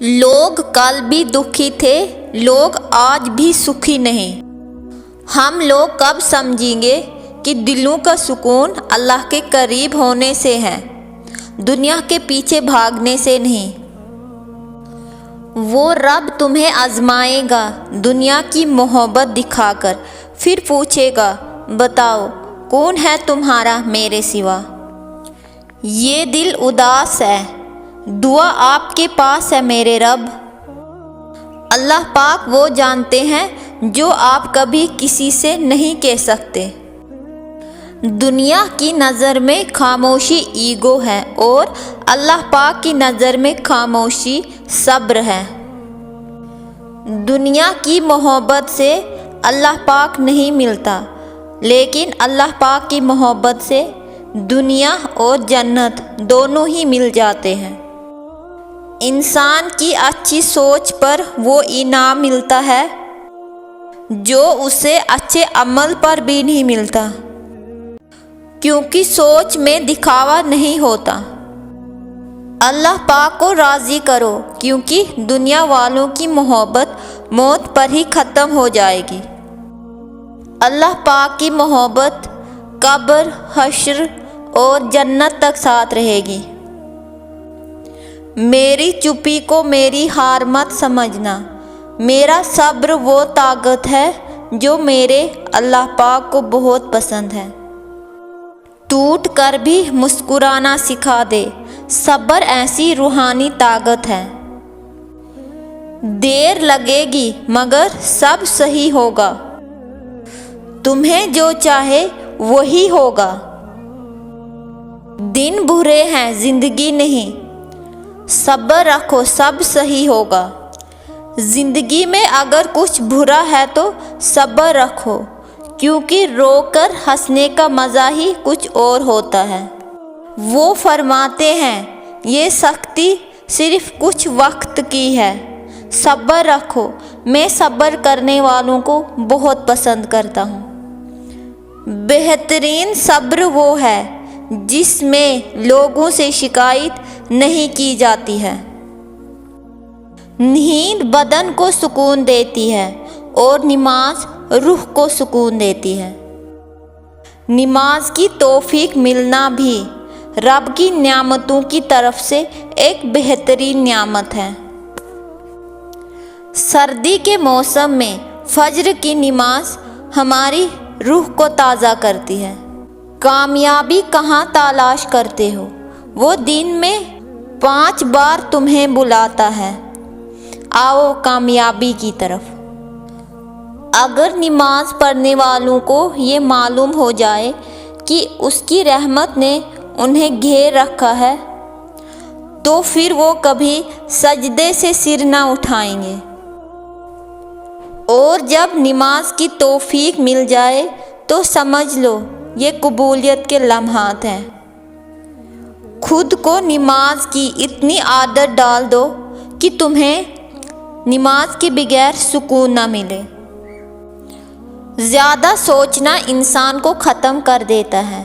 लोग कल भी दुखी थे, लोग आज भी सुखी नहीं। हम लोग कब समझेंगे कि दिलों का सुकून अल्लाह के करीब होने से है, दुनिया के पीछे भागने से नहीं। वो रब तुम्हें आजमाएगा दुनिया की मोहब्बत दिखाकर, फिर पूछेगा बताओ कौन है तुम्हारा मेरे सिवा। ये दिल उदास है, दुआ आपके पास है मेरे रब। अल्लाह पाक वो जानते हैं जो आप कभी किसी से नहीं कह सकते। दुनिया की नज़र में खामोशी ईगो है और अल्लाह पाक की नज़र में खामोशी सब्र है। दुनिया की मोहब्बत से अल्लाह पाक नहीं मिलता, लेकिन अल्लाह पाक की मोहब्बत से दुनिया और जन्नत दोनों ही मिल जाते हैं। इंसान की अच्छी सोच पर वो इनाम मिलता है जो उसे अच्छे अमल पर भी नहीं मिलता, क्योंकि सोच में दिखावा नहीं होता। अल्लाह पाक को राज़ी करो, क्योंकि दुनिया वालों की मोहब्बत मौत पर ही ख़त्म हो जाएगी। अल्लाह पाक की मोहब्बत कब्र, हश्र और जन्नत तक साथ रहेगी। मेरी चुप्पी को मेरी हार मत समझना, मेरा सब्र वो ताकत है जो मेरे अल्लाह पाक को बहुत पसंद है। टूट कर भी मुस्कुराना सिखा दे, सब्र ऐसी रूहानी ताकत है। देर लगेगी मगर सब सही होगा, तुम्हें जो चाहे वही होगा। दिन बुरे हैं जिंदगी नहीं, सब्र रखो सब सही होगा। जिंदगी में अगर कुछ बुरा है तो सब्र रखो, क्योंकि रोकर हंसने का मज़ा ही कुछ और होता है। वो फरमाते हैं ये सख्ती सिर्फ कुछ वक्त की है, सब्र रखो, मैं सब्र करने वालों को बहुत पसंद करता हूँ। बेहतरीन सब्र वो है जिसमें लोगों से शिकायत नहीं की जाती है। नींद बदन को सुकून देती है और नमाज रूह को सुकून देती है। नमाज की तौफीक मिलना भी रब की नियामतों की तरफ से एक बेहतरीन नियामत है। सर्दी के मौसम में फज्र की नमाज हमारी रूह को ताज़ा करती है। कामयाबी कहाँ तलाश करते हो, वो दिन में 5 बार तुम्हें बुलाता है, आओ कामयाबी की तरफ। अगर नमाज पढ़ने वालों को ये मालूम हो जाए कि उसकी रहमत ने उन्हें घेर रखा है, तो फिर वो कभी सजदे से सिर ना उठाएंगे। और जब नमाज की तौफीक मिल जाए तो समझ लो ये कबूलियत के लम्हात हैं। खुद को नमाज की इतनी आदत डाल दो कि तुम्हें नमाज के बगैर सुकून ना मिले। ज़्यादा सोचना इंसान को ख़त्म कर देता है।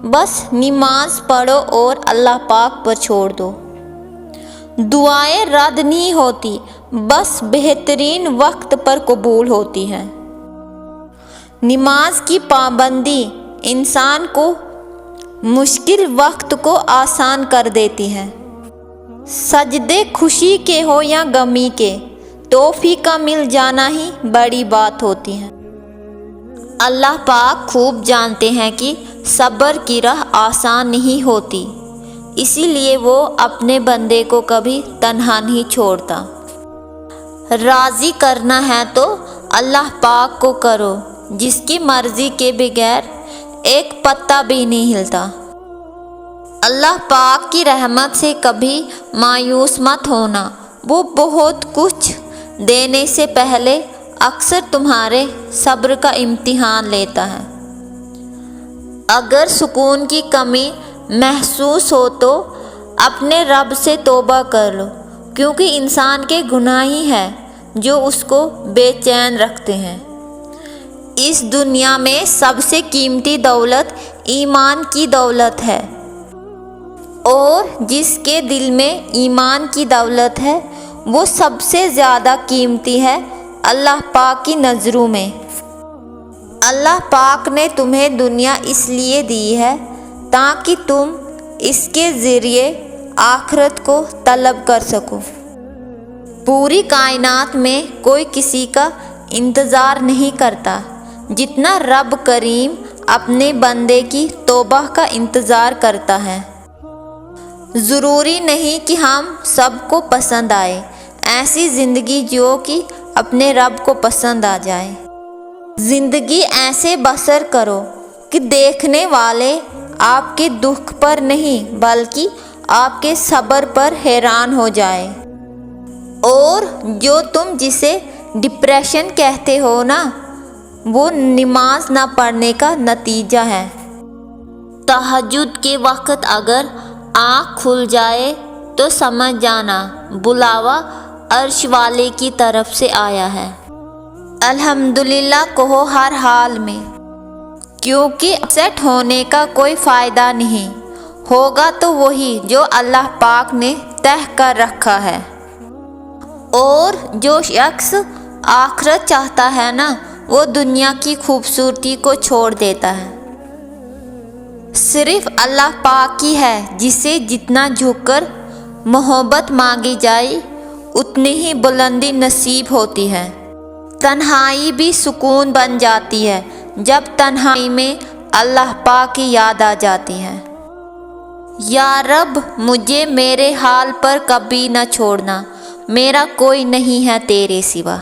बस नमाज पढ़ो और अल्लाह पाक पर छोड़ दो। दुआएं रद्द नहीं होती, बस बेहतरीन वक्त पर कबूल होती हैं। नमाज की पाबंदी इंसान को मुश्किल वक्त को आसान कर देती है। सजदे खुशी के हो या गमी के, तौफीक का मिल जाना ही बड़ी बात होती है। अल्लाह पाक खूब जानते हैं कि सब्र की राह आसान नहीं होती, इसीलिए वो अपने बंदे को कभी तन्हा नहीं छोड़ता। राज़ी करना है तो अल्लाह पाक को करो, जिसकी मर्ज़ी के बगैर एक पत्ता भी नहीं हिलता। अल्लाह पाक की रहमत से कभी मायूस मत होना, वो बहुत कुछ देने से पहले अक्सर तुम्हारे सब्र का इम्तिहान लेता है। अगर सुकून की कमी महसूस हो तो अपने रब से तौबा कर लो, क्योंकि इंसान के गुनाह ही हैं जो उसको बेचैन रखते हैं। इस दुनिया में सबसे कीमती दौलत ईमान की दौलत है, और जिसके दिल में ईमान की दौलत है وہ سب سے زیادہ قیمتی ہے اللہ پاک کی نظروں میں۔ اللہ پاک نے تمہیں دنیا اس لیے دی ہے تاکہ تم اس کے ذریعے آخرت کو طلب کر سکو۔ پوری کائنات میں کوئی کسی کا انتظار نہیں کرتا جتنا رب کریم اپنے بندے کی توبہ کا انتظار کرتا ہے۔ ضروری نہیں کہ ہم سب کو پسند آئے، ایسی زندگی جیو کہ اپنے رب کو پسند آ جائے۔ زندگی ایسے بسر کرو کہ دیکھنے والے آپ کے دکھ پر نہیں بلکہ آپ کے صبر پر حیران ہو جائے۔ اور جو تم جسے ڈپریشن کہتے ہو نا، وہ نماز نہ پڑھنے کا نتیجہ ہے۔ تہجد کے وقت اگر آنکھ کھل جائے تو سمجھ جانا بلاوا عرش والے کی طرف سے آیا ہے۔ الحمدللہ کہو ہر حال میں، کیونکہ اپسیٹ ہونے کا کوئی فائدہ نہیں، ہوگا تو وہی جو اللہ پاک نے طے کر رکھا ہے۔ اور جو شخص آخرت چاہتا ہے نا، وہ دنیا کی خوبصورتی کو چھوڑ دیتا ہے۔ صرف اللہ پاک ہی ہے جسے جتنا جھک کر محبت مانگی جائے اتنی ہی بلندی نصیب ہوتی ہے۔ تنہائی بھی سکون بن جاتی ہے جب تنہائی میں اللہ پاک کی یاد آ جاتی ہے۔ یا رب مجھے میرے حال پر کبھی نہ چھوڑنا، میرا کوئی نہیں ہے تیرے سوا۔